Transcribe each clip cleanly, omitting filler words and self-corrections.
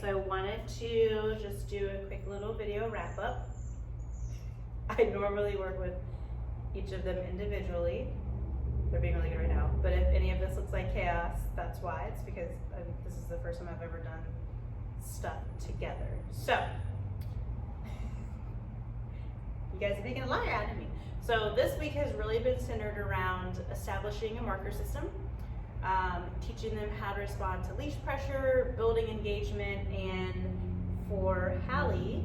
So I wanted to just do a quick little video wrap up. I normally work with each of them individually. They're being really good right now. But if any of this looks like chaos, that's why. It's because this is the first time I've ever done stuff together. So, you guys are making a liar out of me. So this week has really been centered around establishing a marker system, teaching them how to respond to leash pressure, building engagement, and for Halle,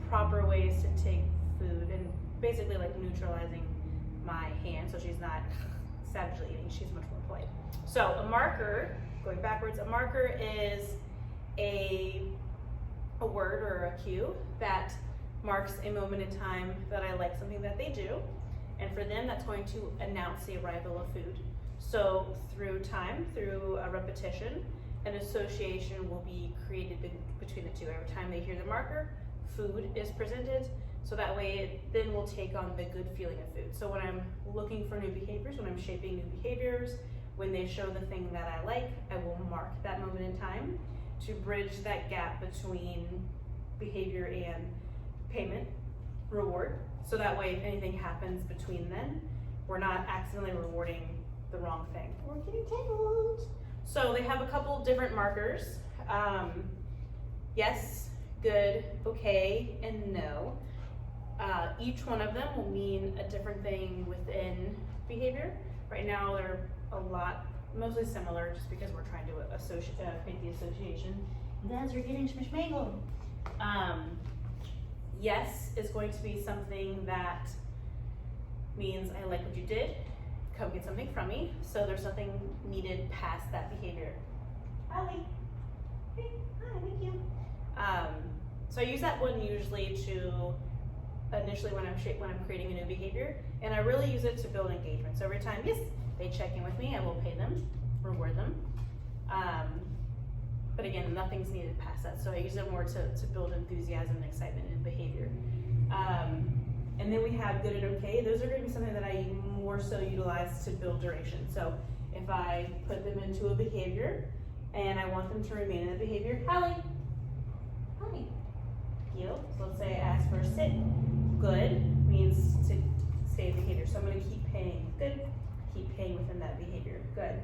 proper ways to take food and basically like neutralizing my hand so she's not savagely eating, she's much more polite. So a marker, going backwards, a marker is a word or a cue that marks a moment in time that I like something that they do, and for them that's going to announce the arrival of food. So through time, through a repetition, an association will be created between the two. Every time they hear the marker, food is presented, so that way it then will take on the good feeling of food. So when I'm looking for new behaviors, when I'm shaping new behaviors, when they show the thing that I like, I will mark that moment in time to bridge that gap between behavior and payment, reward. So that way if anything happens between then, we're not accidentally rewarding the wrong thing. We're getting tangled. So they have a couple different markers. Yes, good, okay, and no. Each one of them will mean a different thing within behavior. Right now they're a lot, mostly similar just because we're trying to create the association. You guys are getting schmishmangled. Yes is going to be something that means I like what you did, come get something from me, so there's nothing needed past that behavior. Halle, hey, hi, thank you. So I use that one usually to initially when I'm creating a new behavior, and I really use it to build engagement. So every time, yes, they check in with me, I will pay them, reward them. But again, nothing's needed past that. So I use it more to build enthusiasm and excitement and behavior. And then we have good and okay. Those are going to be something that I more so utilize to build duration. So if I put them into a behavior and I want them to remain in the behavior, Halle, hi, you. So let's say I ask for a sit. Good means to stay in behavior. So I'm going to keep paying. Good, keep paying within that behavior. Good.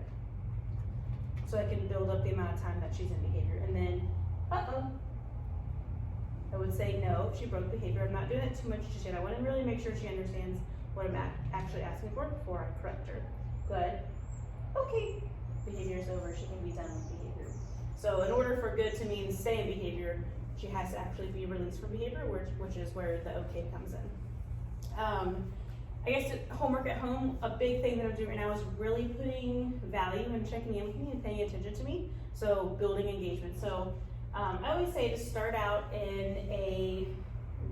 So I can build up the amount of time that she's in behavior. And then, uh-oh. I would say no, she broke behavior. I'm not doing it too much just yet. I want to really make sure she understands what I'm actually asking for before I correct her. Good. Okay. Behavior's over. She can be done with behavior. So in order for good to mean stay in behavior, she has to actually be released from behavior, which is where the okay comes in. I guess homework at home, a big thing that I'm doing right now is really putting value and checking in with me and paying attention to me. So building engagement. So I always say to start out in a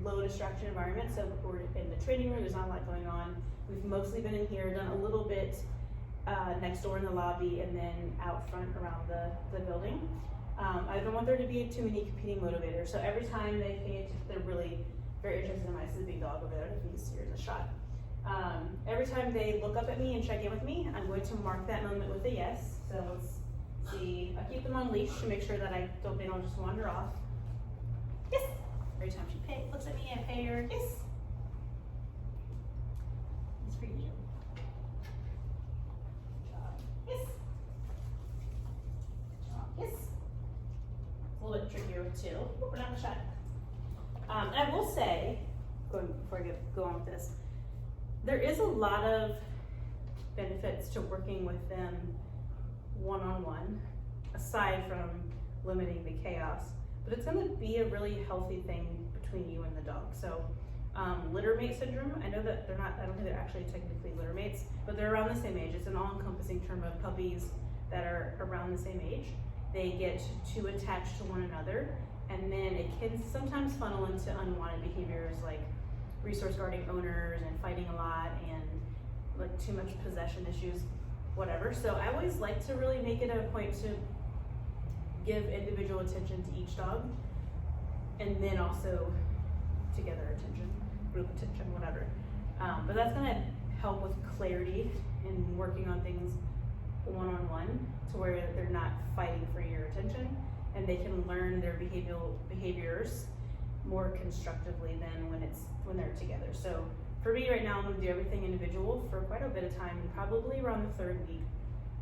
low distraction environment. So we're in the training room, there's not a lot going on. We've mostly been in here, done a little bit next door in the lobby and then out front around the building. I don't want there to be too many competing motivators. So every time they pay attention, they're really very interested in my big dog over there. Here's a shot. Every time they look up at me and check in with me, I'm going to mark that moment with a yes. So let's see, I keep them on leash to make sure that they don't just wander off. Yes. Every time she looks at me, I pay her yes. It's for you. Yes. Yes. It's a little bit trickier too. We're not shot. And I will say, before I go on with this, there is a lot of benefits to working with them one-on-one, aside from limiting the chaos, but it's going to be a really healthy thing between you and the dog. So Littermate Syndrome, I know that I don't think they're actually technically littermates, but they're around the same age. It's an all-encompassing term of puppies that are around the same age. They get too attached to one another, and then it can sometimes funnel into unwanted behaviors like resource guarding owners and fighting a lot and like too much possession issues, whatever. So I always like to really make it a point to give individual attention to each dog, and then also together attention, group attention, whatever. But that's gonna help with clarity and working on things one-on-one to where they're not fighting for your attention, and they can learn their behaviors more constructively than when they're together. So for me right now, I'm gonna do everything individual for quite a bit of time, and probably around the 3rd week,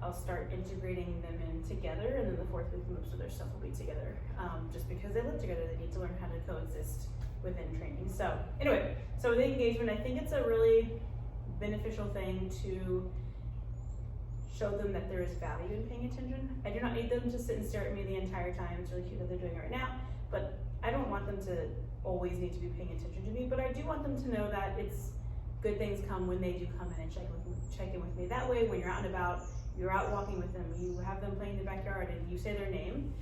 I'll start integrating them in together, and then the 4th week, most of their stuff will be together. Just because they live together, they need to learn how to coexist within training. So anyway, so the engagement, I think it's a really beneficial thing to show them that there is value in paying attention. I do not need them to sit and stare at me the entire time. It's really cute that they're doing it right now, but I don't want them to always need to be paying attention to me, but I do want them to know that it's good things come when they do come in and check in with me. That way, when you're out and about, you're out walking with them, you have them playing in the backyard, and you say their name,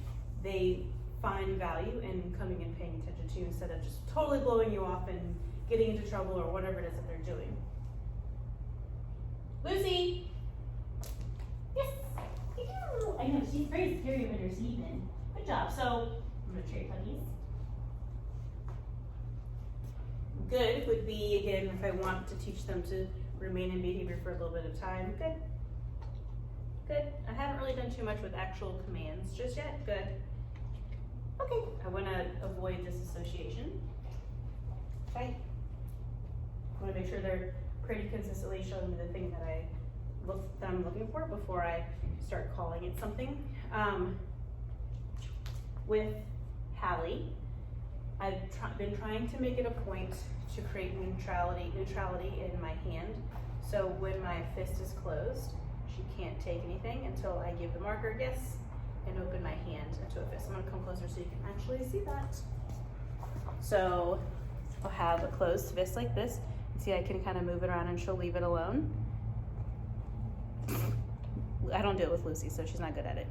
they find value in coming and paying attention to you instead of just totally blowing you off and getting into trouble or whatever it is that they're doing. Lucy! Yes! I know, she's very scary when you're sleeping. Good job. So, I'm gonna trade puppies. Good would be, again, if I want to teach them to remain in behavior for a little bit of time. Good. Good. I haven't really done too much with actual commands just yet. Good. Okay. I want to avoid disassociation. Okay. I want to make sure they're pretty consistently showing me the thing that I'm looking for before I start calling it something. With Halle, I've been trying to make it a point to create neutrality in my hand. So when my fist is closed, she can't take anything until I give the marker yes and open my hand into a fist. I'm gonna come closer so you can actually see that. So I'll have a closed fist like this. See, I can kind of move it around and she'll leave it alone. I don't do it with Lucy, so she's not good at it.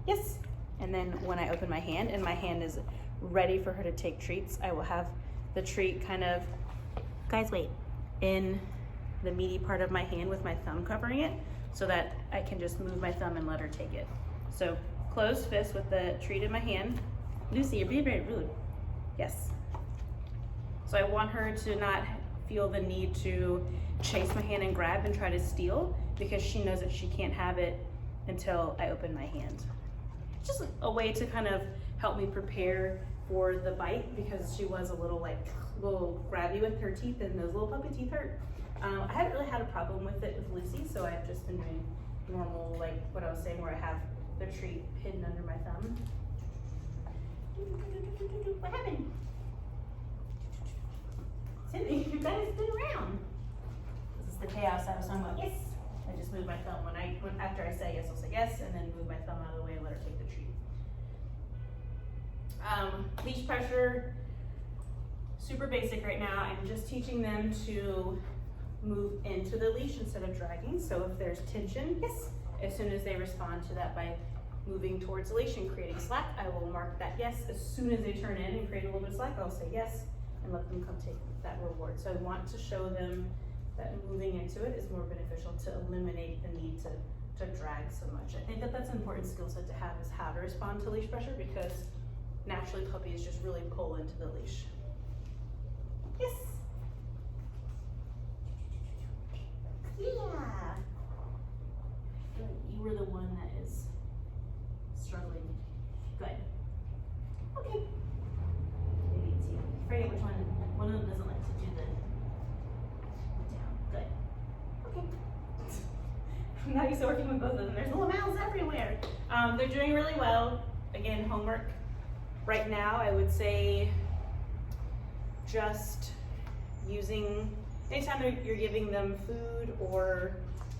Yes. And then when I open my hand and my hand is ready for her to take treats, I will have the treat kind of, guys wait, in the meaty part of my hand with my thumb covering it so that I can just move my thumb and let her take it. So closed fist with the treat in my hand. Lucy, you're being very rude. Yes. So I want her to not feel the need to chase my hand and grab and try to steal because she knows that she can't have it until I open my hand. It's just a way to kind of help me prepare for the bite because she was a little grabby with her teeth and those little puppy teeth hurt. I haven't really had a problem with it with Lucy, so I've just been doing normal, like what I was saying, where I have the treat hidden under my thumb. What happened? Cindy, you guys spin around. This is the chaos I was talking about. Yes. I just move my thumb after I say yes, I'll say yes, and then move my thumb out of the way and let her take the treat. Leash pressure, super basic right now. I'm just teaching them to move into the leash instead of dragging. So if there's tension, yes, as soon as they respond to that by moving towards the leash and creating slack, I will mark that yes. As soon as they turn in and create a little bit of slack, I'll say yes and let them come take that reward. So I want to show them that moving into it is more beneficial to eliminate the need to drag so much. I think that that's an important skill set to have, is how to respond to leash pressure, because naturally puppies just really pull into the leash. Yes. Yeah. You were the one that is struggling. Good. Okay. Maybe it's you. I forget which one. One of them doesn't like to do the down. Good. Okay. I'm not used to working with both of them. There's little mouths everywhere. They're doing really well. Again, homework. Right now, I would say just using, anytime you're giving them food or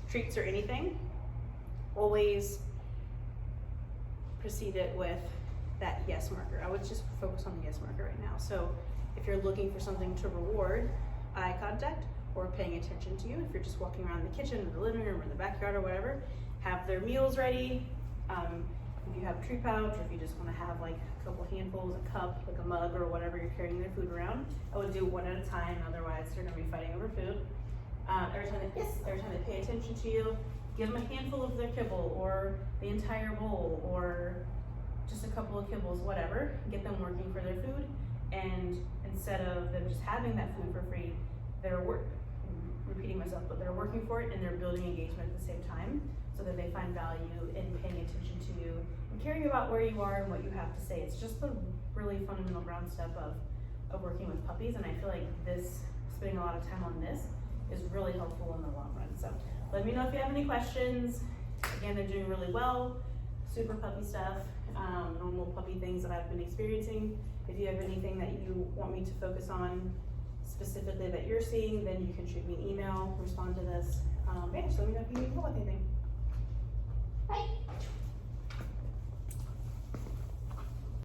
treats or anything, always precede it with that yes marker. I would just focus on the yes marker right now. So if you're looking for something to reward, eye contact or paying attention to you, if you're just walking around the kitchen or the living room or the backyard or whatever, have their meals ready. If you have a tree pouch, or if you just want to have like a couple handfuls, a cup, like a mug or whatever you're carrying their food around, I would do one at a time, otherwise they're gonna be fighting over food. Every time they pay attention to you, give them a handful of their kibble or the entire bowl or just a couple of kibbles, whatever. Get them working for their food, and instead of them just having that food for free, they're repeating myself, but they're working for it and they're building engagement at the same time. so that they find value in paying attention to you and caring about where you are and what you have to say. It's just the really fundamental ground step of working with puppies, and I feel like spending a lot of time on this is really helpful in the long run. So let me know if you have any questions. Again, they're doing really well, super puppy stuff, normal puppy things that I've been experiencing. If you have anything that you want me to focus on specifically that you're seeing, then you can shoot me an email, respond to this. Yeah, just let me know if you need help with anything. Bye.